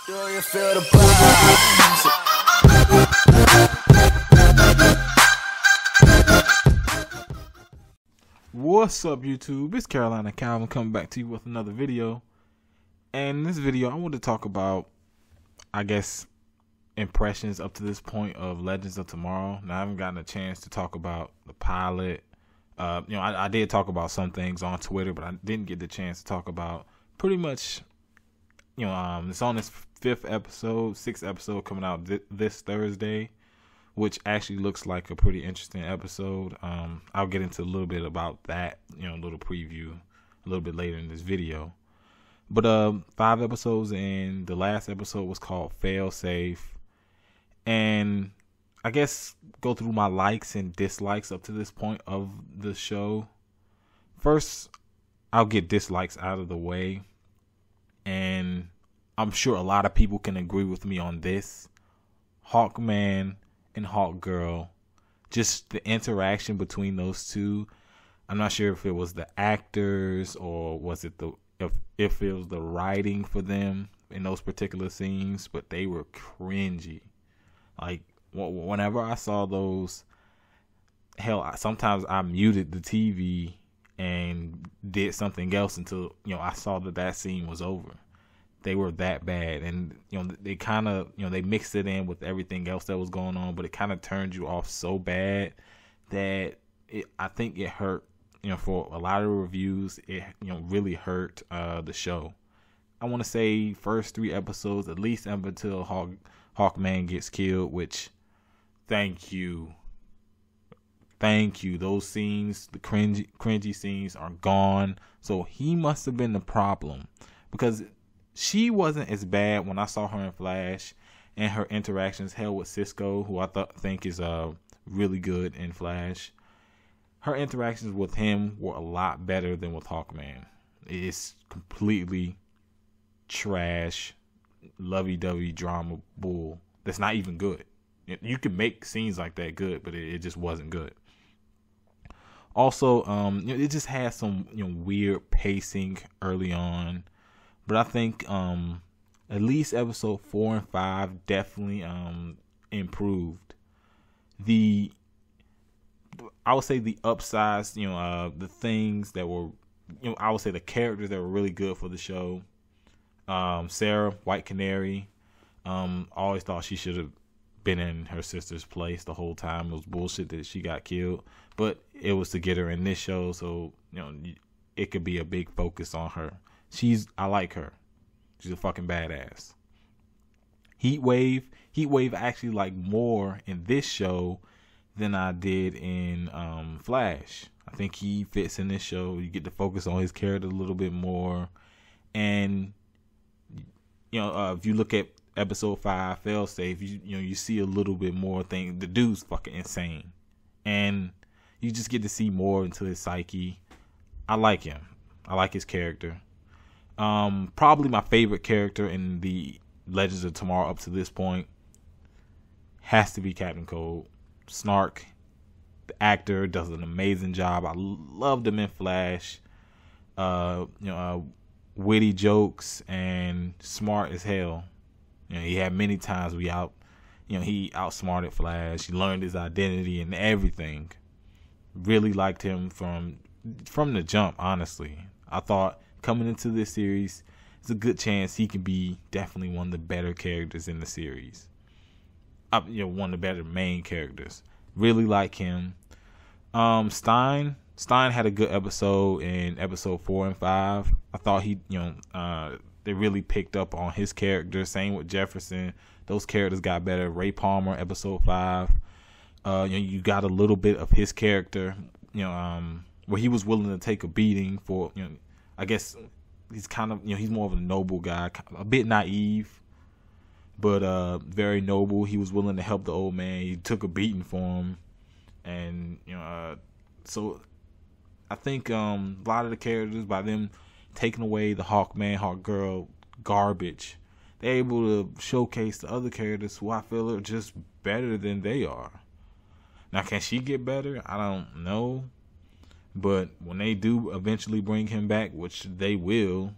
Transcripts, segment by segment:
Do you feel the vibes? What's up, YouTube? It's Carolina Calvin coming back to you with another video. And in this video, I want to talk about, I guess, impressions up to this point of Legends of Tomorrow. Now, I haven't gotten a chance to talk about the pilot. I did talk about some things on Twitter, but I didn't get the chance to talk about pretty much, it's on its sixth episode coming out this Thursday, which actually looks like a pretty interesting episode. I'll get into a little bit about that, a little preview a little bit later in this video. But 5 episodes in, the last episode was called Fail Safe. And I guess go through my likes and dislikes up to this point of the show. First, I'll get dislikes out of the way. And I'm sure a lot of people can agree with me on this. Hawkman and Hawkgirl, just the interaction between those two. I'm not sure if it was the actors or was it if it was the writing for them in those particular scenes, but they were cringy. Like, whenever I saw those, hell, sometimes I muted the TV and did something else until, I saw that scene was over. They were that bad. And, they kind of, they mixed it in with everything else that was going on, but it kind of turned you off so bad that I think it hurt, for a lot of reviews, it, really hurt the show. I want to say first 3 episodes, at least up until Hawkman gets killed, which, thank you. Those scenes, the cringy scenes are gone. So he must have been the problem, because she wasn't as bad when I saw her in Flash and her interactions, hell, with Cisco, who I think is really good in Flash. Her interactions with him were a lot better than with Hawkman. It's completely trash, lovey-dovey drama bull that's not even good. You can make scenes like that good, but it just wasn't good. Also, it just had some weird pacing early on, but I think at least episode 4 and 5 definitely improved. I would say the upsides, the things that were, I would say the characters that were really good for the show. Sarah, White Canary, always thought she should have been in her sister's place the whole time. It was bullshit that she got killed, but it was to get her in this show, so it could be a big focus on her. I like her. She's a fucking badass. Heatwave I actually like more in this show than I did in Flash. I think he fits in this show. You get to focus on his character a little bit more, and if you look at episode 5, Fail Safe, you see a little bit more thing. The dude's fucking insane, and you just get to see more into his psyche. I like him. I like his character. Probably my favorite character in the Legends of Tomorrow up to this point has to be Captain Cold. Snark, the actor, does an amazing job. I loved him in Flash. Witty jokes and smart as hell. He had many times he outsmarted Flash. He learned his identity and everything. Really liked him from the jump, honestly. I thought coming into this series, it's a good chance he can be definitely one of the better characters in the series. One of the better main characters. Really like him. Stein had a good episode in episode 4 and 5. I thought they really picked up on his character. Same with Jefferson. Those characters got better. Ray Palmer, episode 5. You got a little bit of his character, where he was willing to take a beating for, I guess he's kind of, he's more of a noble guy, a bit naive, but very noble. He was willing to help the old man. He took a beating for him, and so I think a lot of the characters, by them taking away the Hawkman Hawkgirl garbage, they're able to showcase the other characters who I feel are just better than they are. Now, can she get better? I don't know. But when they do eventually bring him back, which they will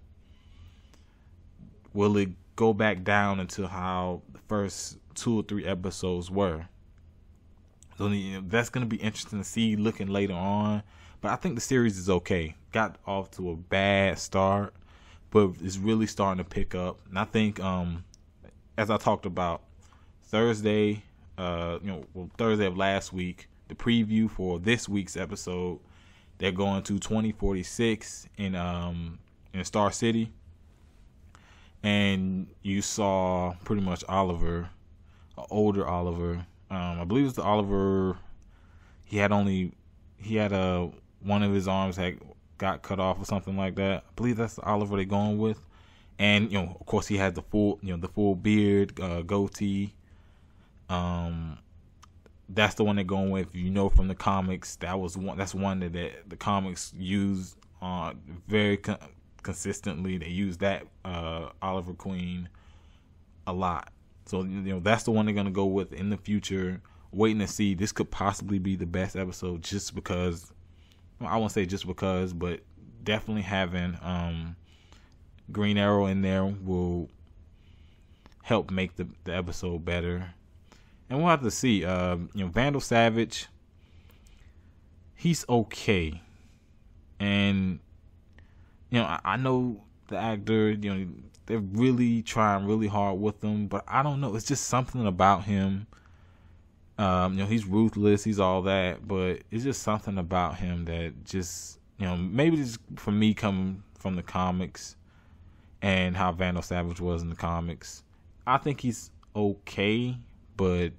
it go back down into how the first 2 or 3 episodes were. So that's going to be interesting to see looking later on. But I think the series is okay. Got off to a bad start, but it's really starting to pick up. And I think, as I talked about Thursday, Thursday of last week, the preview for this week's episode, they're going to 2046 in Star City, and you saw pretty much Oliver, older Oliver. I believe it's the Oliver. He had one of his arms got cut off or something like that. I believe that's the Oliver they're going with, and of course he had the full beard, goatee. That's the one they're going with. From the comics, that's one that the comics use very consistently. They use that Oliver Queen a lot. So that's the one they're gonna go with in the future. Waiting to see. This could possibly be the best episode, just because. I won't say just because, but definitely having Green Arrow in there will help make the episode better. And we'll have to see. Vandal Savage, he's okay. And, I know the actor, they're really trying really hard with him, but I don't know. It's just something about him. He's ruthless, he's all that, but it's just something about him that just, maybe just for me coming from the comics and how Vandal Savage was in the comics, I think he's okay, but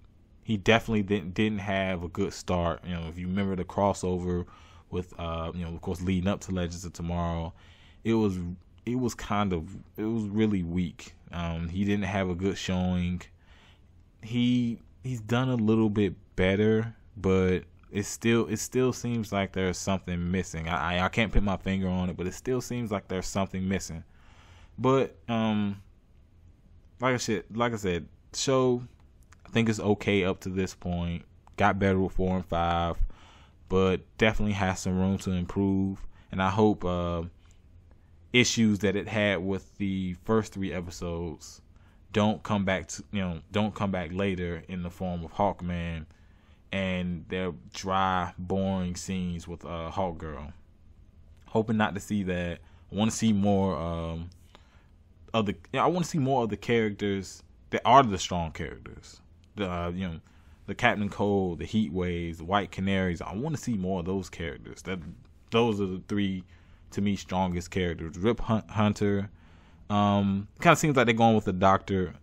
he definitely didn't have a good start. If you remember the crossover with, of course, leading up to Legends of Tomorrow, it was really weak. He didn't have a good showing. He's done a little bit better, but it still seems like there's something missing. I can't put my finger on it, but it still seems like there's something missing. But like I said, show, I think it's okay up to this point. Got better with 4 and 5, but definitely has some room to improve. And I hope issues that it had with the first 3 episodes don't come back later in the form of Hawkman and their dry, boring scenes with Hawkgirl. Hoping not to see that. I want to see more of the characters that are the strong characters. The Captain Cold, the Heat Waves, the White Canaries. I want to see more of those characters. Those are the 3 to me strongest characters. Rip Hunter. Kind of seems like they're going with the Doctor.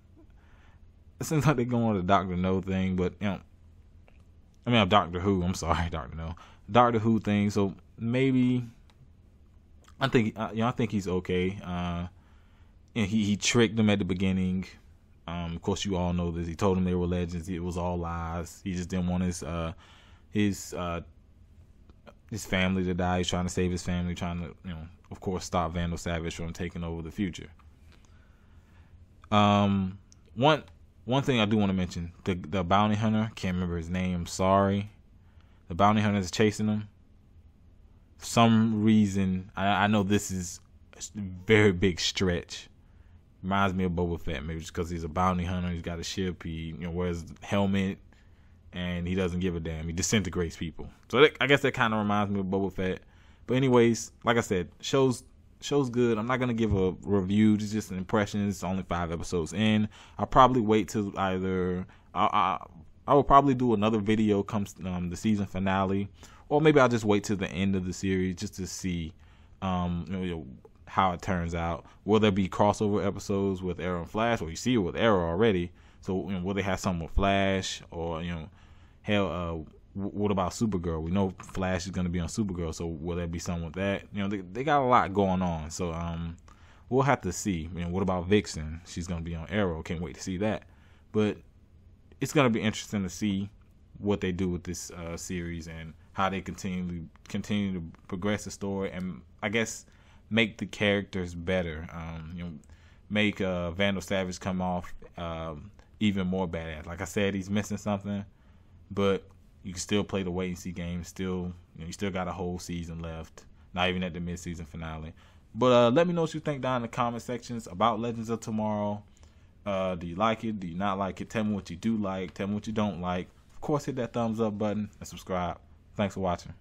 It seems like they're going with the Doctor No thing, but Doctor Who. I'm sorry, Doctor No. Doctor Who thing. So maybe I think he's okay. And he tricked them at the beginning. Of course, you all know this. He told them they were legends. It was all lies. He just didn't want his family to die. He's trying to save his family. Trying to, of course, stop Vandal Savage from taking over the future. One thing I do want to mention: the bounty hunter. Can't remember his name. I'm sorry. The bounty hunter is chasing him. For some reason, I know this is a very big stretch. Reminds me of Boba Fett, maybe just because he's a bounty hunter. He's got a ship. He wears a helmet, and he doesn't give a damn. He disintegrates people. So I guess that kind of reminds me of Boba Fett. But anyways, like I said, show's good. I'm not gonna give a review. It's just an impression. It's only 5 episodes in. I'll probably wait till either I will probably do another video comes the season finale, or maybe I'll just wait till the end of the series just to see how it turns out. Will there be crossover episodes with Arrow and Flash? Well, you see it with Arrow already. So will they have something with Flash? Or what about Supergirl? We know Flash is going to be on Supergirl, so will there be something with that? They got a lot going on. So we'll have to see. What about Vixen? She's going to be on Arrow. Can't wait to see that. But it's going to be interesting to see what they do with this series and how they continue to progress the story and I guess make the characters better. Make Vandal Savage come off even more badass. Like I said, he's missing something, but you can still play the wait and see game. Still, you still got a whole season left. Not even at the mid-season finale. But let me know what you think down in the comment sections about Legends of Tomorrow. Do you like it? Do you not like it? Tell me what you do like. Tell me what you don't like. Of course, hit that thumbs up button and subscribe. Thanks for watching.